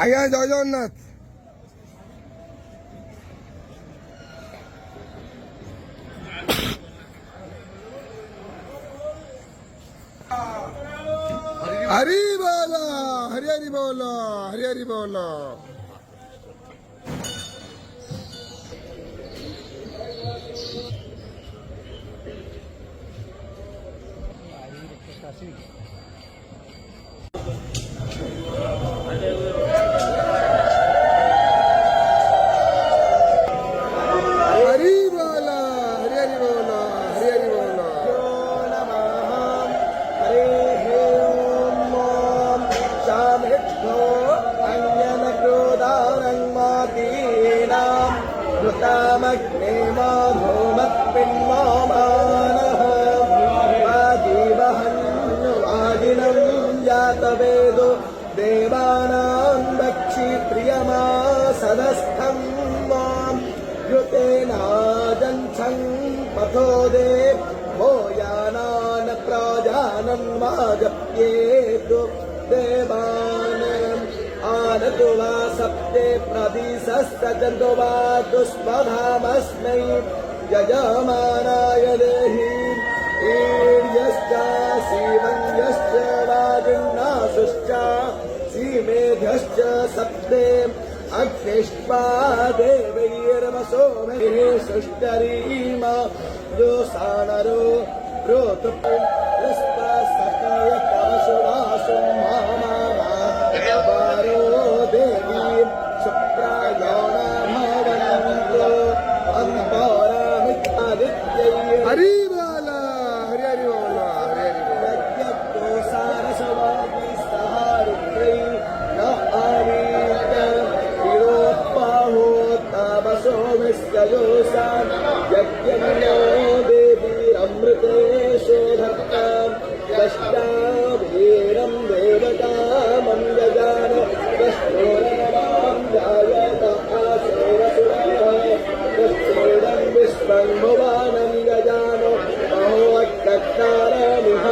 আজ্ঞা জয় জগন্নাথ। हरी बोलो, हरी हरी बोलो, हरी हरी बोलो। कृतामग्ने माधूमत्पिन्मानः वाजीवहन्नुवाजिनं जातवेदो देवानां दक्षि प्रियमासदस्थं मां युतेनाजन्छं पथो देवो यानान् प्राजानन्माजप्येतु देवान् आनतु वा सप्ते प्रदिशस्तजन्तु वा दुष्पधामस्मै यजमानाय देहि ईर्यश्च सीवन्यश्च वाजिन्नासुश्च सीमेभ्यश्च सप्ते अग्निष्ट्वा देवैर्वसो मे सुष्टरीमा दोसानरो रोतुस्पा सतीय कवसुरासुं मामा वारो देवी शुक्रायाणाभवन्तो अन्तरामित्यादित्यैः हरी बोलो, हरी हरी बोलो, हरी हरी बोलो। यज्ञो सारसवादी सहारुद्रै न आवीत विरोपाहो तामसो विश्वयोसान् यज्ञन्यो देवीरमृतेशो धत्ताम् दष्टावीरं देवतामं जजान दष्टोरनवां जायत आसेरसुरः दष्टोरं विश्वं भुवानं जजानो महोऽक्कत्तारमिह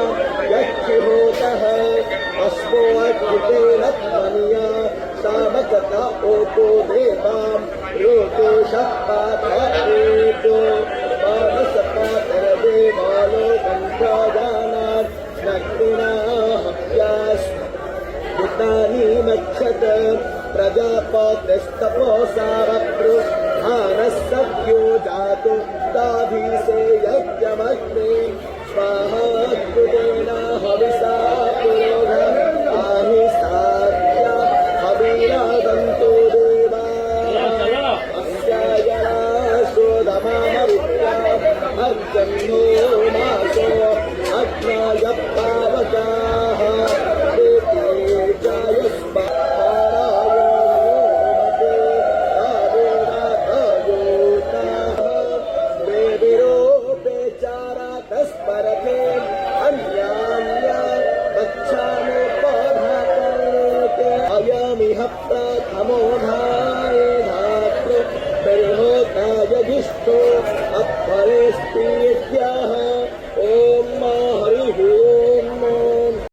यक्षिभूतः अस्मो अकृतेन त्वनिया सामकत ओपो देवां रोकेशः पाठयेतो मानसपातरदेवालो कण्ठाजानान् नक्तिनाहव्यास्तानि मक्षत प्रजापतिस्तपोसावप्रो धानः जातो दाधीसे यज्ञमग्ने स्वाहा कृतेन हविषा पुरोगमे